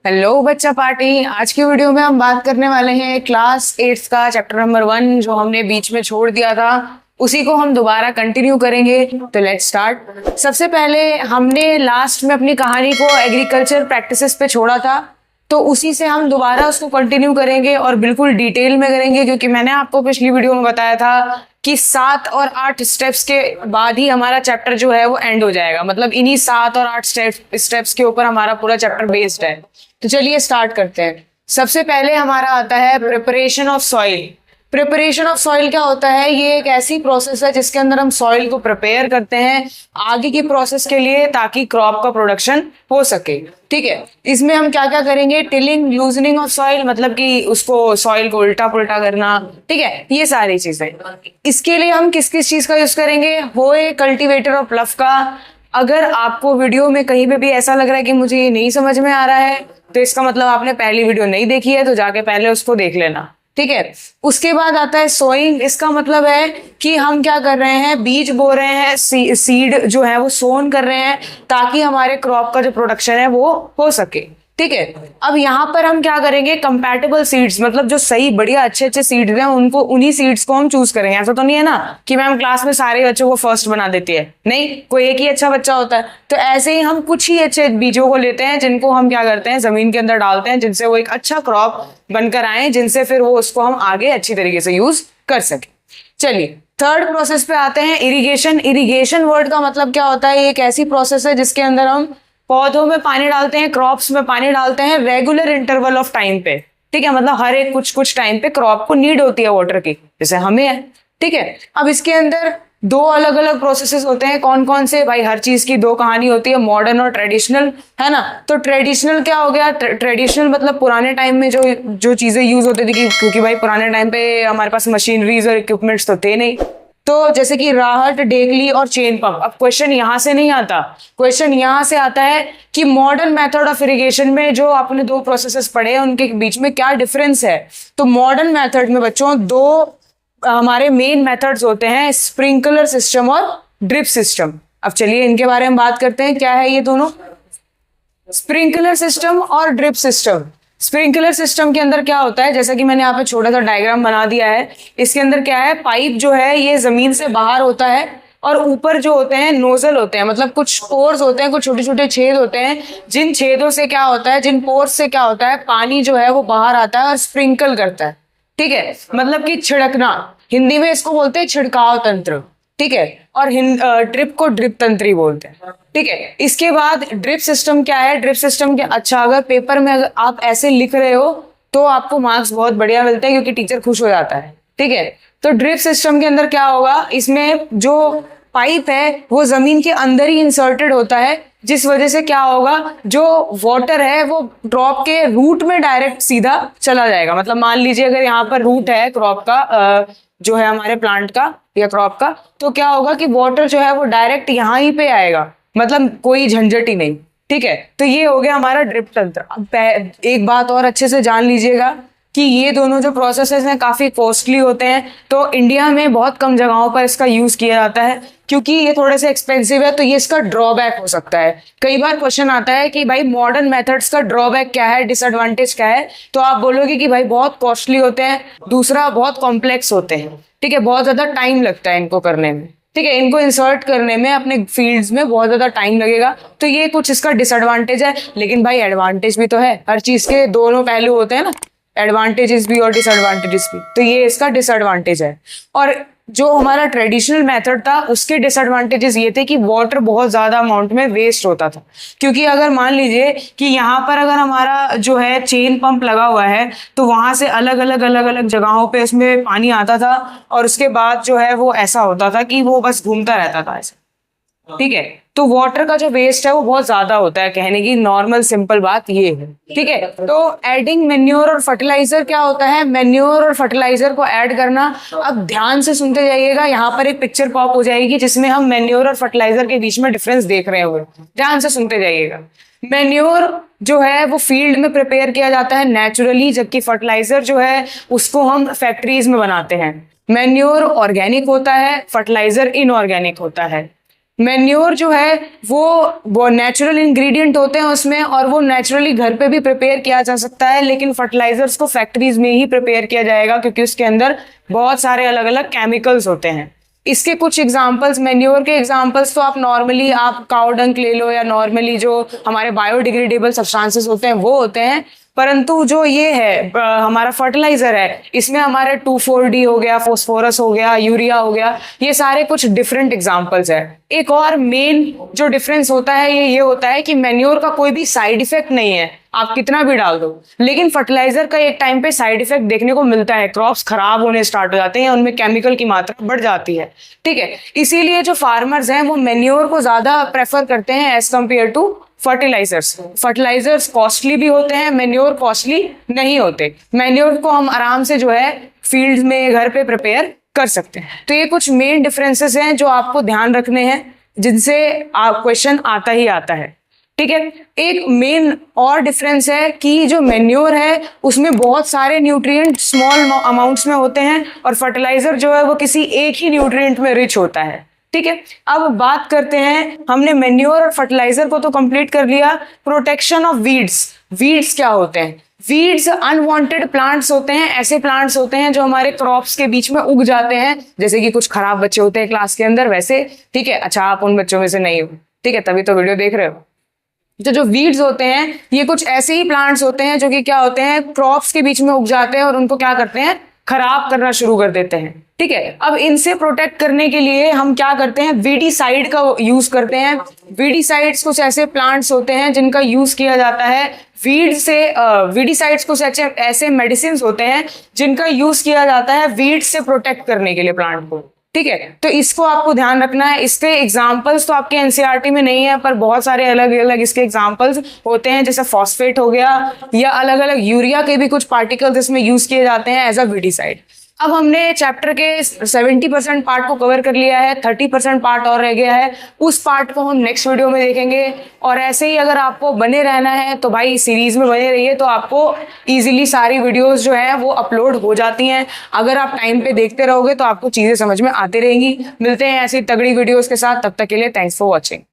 Hello बच्चा party. आज की वीडियो में हम बात करने वाले हैं क्लास 8 का चैप्टर नंबर 1 जो हमने बीच में छोड़ दिया था, उसी को हम दोबारा कंटिन्यू करेंगे। तो लेट्स स्टार्ट। सबसे पहले हमने लास्ट में अपनी कहानी को एग्रीकल्चर प्रैक्टिसेस पे छोड़ा था, तो उसी से हम दोबारा उसको कंटिन्यू करेंगे और बिल्कुल डिटेल में करेंगे, क्योंकि मैंने आपको पिछली वीडियो में बताया था कि 7 और 8 स्टेप्स के बाद ही हमारा चैप्टर जो है वो एंड हो जाएगा। मतलब इन्हीं 7 और 8 स्टेप्स के ऊपर हमारा पूरा चैप्टर बेस्ड है। तो चलिए स्टार्ट करते हैं। सबसे पहले हमारा आता है preparation of soil. Preparation of soil क्या होता है? ये एक ऐसी प्रोसेस है जिसके अंदर हम सॉइल को प्रिपेयर करते हैं आगे की प्रोसेस के लिए, ताकि क्रॉप का प्रोडक्शन हो सके। ठीक है, इसमें हम क्या क्या करेंगे? टिलिंग, लूजनिंग ऑफ सॉइल, मतलब कि उसको सॉइल को उल्टा पुल्टा करना। ठीक है, ये सारी चीजें। इसके लिए हम किस किस चीज का यूज करेंगे? होए, कल्टीवेटर और प्लफ का। अगर आपको वीडियो में कहीं पे भी ऐसा लग रहा है कि मुझे ये नहीं समझ में आ रहा है, तो इसका मतलब आपने पहली वीडियो नहीं देखी है, तो जाके पहले उसको देख लेना। ठीक है, उसके बाद आता है सोइंग। इसका मतलब है कि हम क्या कर रहे हैं? बीज बो रहे हैं, सीड जो है वो सोन कर रहे हैं, ताकि हमारे क्रॉप का जो प्रोडक्शन है वो हो सके। ठीक है, अब यहाँ पर हम क्या करेंगे? कंपैटिबल सीड्स, मतलब जो सही बढ़िया अच्छे अच्छे सीड्स हैं उनको, उन्हीं सीड्स को हम चूज करेंगे। ऐसा तो नहीं है ना कि मैम क्लास में सारे बच्चों को फर्स्ट बना देती है, नहीं, कोई एक ही अच्छा बच्चा होता है। तो ऐसे ही हम कुछ ही अच्छे बीजों को लेते हैं, जिनको हम क्या करते हैं? जमीन के अंदर डालते हैं, जिनसे वो एक अच्छा क्रॉप बनकर आए, जिनसे फिर वो उसको हम आगे अच्छी तरीके से यूज कर सके। चलिए थर्ड प्रोसेस पे आते हैं, इरिगेशन। इरिगेशन वर्ड का मतलब क्या होता है? ये एक ऐसी प्रोसेस है जिसके अंदर हम पौधों में पानी डालते हैं, क्रॉप्स में पानी डालते हैं रेगुलर इंटरवल ऑफ टाइम पे। ठीक है, मतलब हर एक कुछ कुछ टाइम पे क्रॉप को नीड होती है वाटर की, जैसे हमें है। ठीक है, अब इसके अंदर दो अलग अलग प्रोसेसेस होते हैं। कौन कौन से? भाई हर चीज की दो कहानी होती है, मॉडर्न और ट्रेडिशनल, है ना। तो ट्रेडिशनल क्या हो गया? ट्रेडिशनल मतलब पुराने टाइम में जो जो चीजें यूज होती थी, क्योंकि भाई पुराने टाइम पे हमारे पास मशीनरीज और इक्विपमेंट्स तो थे नहीं। तो जैसे कि राहत, डेगली और चेन पंप। अब क्वेश्चन यहां से नहीं आता, क्वेश्चन यहां से आता है कि मॉडर्न मेथड ऑफ इरिगेशन में जो आपने दो प्रोसेसेस पढ़े हैं उनके बीच में क्या डिफरेंस है। तो मॉडर्न मेथड में बच्चों दो हमारे मेन मेथड्स होते हैं, स्प्रिंकलर सिस्टम और ड्रिप सिस्टम। अब चलिए इनके बारे में बात करते हैं, क्या है ये दोनों, स्प्रिंकलर सिस्टम और ड्रिप सिस्टम। स्प्रिंकलर सिस्टम के अंदर क्या होता है? जैसा कि मैंने यहाँ पे छोटा सा डायग्राम बना दिया है, इसके अंदर क्या है? पाइप जो है ये जमीन से बाहर होता है, और ऊपर जो होते हैं नोजल होते हैं, मतलब कुछ पोर्स होते हैं, कुछ छोटे छोटे छेद होते हैं, जिन छेदों से क्या होता है, जिन पोर्स से क्या होता है, पानी जो है वो बाहर आता है और स्प्रिंकल करता है। ठीक है, मतलब कि छिड़कना, हिंदी में इसको बोलते हैं छिड़काव तंत्र। ठीक है, और ड्रिप को ड्रिप तंत्री बोलते हैं। ठीक है, इसके बाद ड्रिप सिस्टम क्या है? ड्रिप सिस्टम के, अच्छा अगर पेपर में अगर आप ऐसे लिख रहे हो तो आपको मार्क्स बहुत बढ़िया मिलते हैं, क्योंकि टीचर खुश हो जाता है। ठीक है, तो ड्रिप सिस्टम के अंदर क्या होगा? इसमें जो पाइप है वो जमीन के अंदर ही इंसर्टेड होता है, जिस वजह से क्या होगा? जो वाटर है वो ड्रॉप के रूट में डायरेक्ट सीधा चला जाएगा। मतलब मान लीजिए अगर यहाँ पर रूट है क्रॉप का, जो है हमारे प्लांट का या क्रॉप का, तो क्या होगा कि वाटर जो है वो डायरेक्ट यहाँ ही पे आएगा, मतलब कोई झंझट ही नहीं। ठीक है, तो ये हो गया हमारा ड्रिप तंत्र। अब एक बात और अच्छे से जान लीजिएगा कि ये दोनों जो प्रोसेसेस हैं काफी कॉस्टली होते हैं, तो इंडिया में बहुत कम जगहों पर इसका यूज किया जाता है, क्योंकि ये थोड़े से एक्सपेंसिव है। तो ये इसका ड्रॉबैक हो सकता है। कई बार क्वेश्चन आता है कि भाई मॉडर्न मेथड्स का ड्रॉबैक क्या है, डिसएडवांटेज क्या है, तो आप बोलोगे कि भाई बहुत कॉस्टली होते हैं, दूसरा बहुत कॉम्प्लेक्स होते हैं। ठीक है, बहुत ज्यादा टाइम लगता है इनको करने में। ठीक है, इनको इंसर्ट करने में अपने फील्ड्स में बहुत ज्यादा टाइम लगेगा, तो ये कुछ इसका डिसएडवांटेज है। लेकिन भाई एडवांटेज भी तो है, हर चीज के दोनों पहलू होते हैं ना, एडवांटेजेस भी और डिसएडवांटेजेस भी। तो ये इसका डिसएडवांटेज है। और जो हमारा ट्रेडिशनल मेथड था उसके डिसएडवांटेजेस ये थे कि वाटर बहुत ज्यादा अमाउंट में वेस्ट होता था, क्योंकि अगर मान लीजिए कि यहाँ पर अगर हमारा जो है चेन पंप लगा हुआ है, तो वहां से अलग अलग जगहों पे उसमें पानी आता था, और उसके बाद जो है वो ऐसा होता था कि वो बस घूमता रहता था ऐसे। ठीक है, तो वाटर का जो वेस्ट है वो बहुत ज्यादा होता है, कहने की नॉर्मल सिंपल बात ये है। ठीक है, तो एडिंग मेन्योर और फर्टिलाइजर क्या होता है? मेन्योर और फर्टिलाइजर को ऐड करना। अब ध्यान से सुनते जाइएगा, यहाँ पर एक पिक्चर पॉप हो जाएगी जिसमें हम मेन्योर और फर्टिलाइजर के बीच में डिफरेंस देख रहे होंगे, ध्यान से सुनते जाइएगा। मेन्योर जो है वो फील्ड में प्रिपेयर किया जाता है नेचुरली, जबकि फर्टिलाइजर जो है उसको हम फैक्ट्रीज में बनाते हैं। मेन्योर ऑर्गेनिक होता है, फर्टिलाइजर इनऑर्गेनिक होता है। मैन्योर जो है वो नेचुरल इंग्रेडिएंट होते हैं उसमें, और वो नेचुरली घर पे भी प्रिपेयर किया जा सकता है, लेकिन फर्टिलाइजर्स को फैक्ट्रीज में ही प्रिपेयर किया जाएगा क्योंकि उसके अंदर बहुत सारे अलग अलग केमिकल्स होते हैं। इसके कुछ एग्जांपल्स, मैन्योर के एग्जांपल्स तो आप काउ डंक ले लो, या नॉर्मली जो हमारे बायोडिग्रेडेबल सब्सटेंसेस होते हैं वो होते हैं, परंतु जो ये है हमारा फर्टिलाइजर है, इसमें हमारे 2,4-D हो गया, फॉस्फोरस हो गया, यूरिया हो गया, ये सारे कुछ डिफरेंट एग्जांपल्स है। एक और मेन जो डिफरेंस होता है ये होता है कि मैन्योर का कोई भी साइड इफेक्ट नहीं है, आप कितना भी डाल दो, लेकिन फर्टिलाइजर का एक टाइम पे साइड इफेक्ट देखने को मिलता है, क्रॉप्स खराब होने स्टार्ट हो जाते हैं, उनमें केमिकल की मात्रा बढ़ जाती है। ठीक है, इसीलिए जो फार्मर्स हैं वो मैन्योर को ज्यादा प्रेफर करते हैं as compared to fertilizers costly भी होते हैं, मैन्योर कॉस्टली नहीं होते। मैन्योर को हम आराम से जो है फील्ड में घर पे प्रिपेयर कर सकते हैं। तो ये कुछ मेन डिफरेंसेस हैं जो आपको ध्यान रखने हैं, जिनसे आप क्वेश्चन आता ही आता है। ठीक है, एक मेन और डिफरेंस है कि जो मैन्योर है उसमें बहुत सारे न्यूट्रिएंट स्मॉल अमाउंट्स में होते हैं, और फर्टिलाइजर जो है वो किसी एक ही न्यूट्रिएंट में रिच होता है। ठीक है, अब बात करते हैं, हमने मैन्योर और फर्टिलाइजर को तो कंप्लीट कर लिया। प्रोटेक्शन ऑफ वीड्स क्या होते हैं? वीड्स अनवांटेड प्लांट्स होते हैं, ऐसे प्लांट्स होते हैं जो हमारे क्रॉप्स के बीच में उग जाते हैं, जैसे कि कुछ खराब बच्चे होते हैं क्लास के अंदर वैसे। ठीक है, अच्छा आप उन बच्चों में से नहीं हो, ठीक है, तभी तो वीडियो देख रहे हो। तो जो वीड्स होते हैं ये कुछ ऐसे ही प्लांट्स होते हैं जो कि क्या होते हैं, क्रॉप्स के बीच में उग जाते हैं और उनको क्या करते हैं, खराब करना शुरू कर देते हैं। ठीक है, अब इनसे प्रोटेक्ट करने के लिए हम क्या करते हैं, वीडीसाइड का यूज करते हैं। वीडीसाइड्स कुछ ऐसे प्लांट्स होते हैं जिनका यूज किया जाता है वीडीसाइड्स कुछ ऐसे मेडिसिन होते हैं जिनका यूज किया जाता है वीड से प्रोटेक्ट करने के लिए प्लांट को। ठीक है, तो इसको आपको ध्यान रखना है। इसके एग्जाम्पल्स तो आपके एनसीईआरटी में नहीं है, पर बहुत सारे अलग अलग इसके एग्जाम्पल्स होते हैं, जैसे फॉस्फेट हो गया, या अलग अलग यूरिया के भी कुछ पार्टिकल्स इसमें यूज किए जाते हैं एज अ वीडीसाइड। अब हमने चैप्टर के 70% पार्ट को कवर कर लिया है, 30% पार्ट और रह गया है, उस पार्ट को हम नेक्स्ट वीडियो में देखेंगे। और ऐसे ही अगर आपको बने रहना है तो भाई सीरीज में बने रहिए, तो आपको इजीली सारी वीडियोस जो है वो अपलोड हो जाती हैं। अगर आप टाइम पे देखते रहोगे तो आपको चीजें समझ में आती रहेंगी। मिलते हैं ऐसी तगड़ी वीडियोस के साथ, तब तक के लिए थैंक्स फॉर वॉचिंग।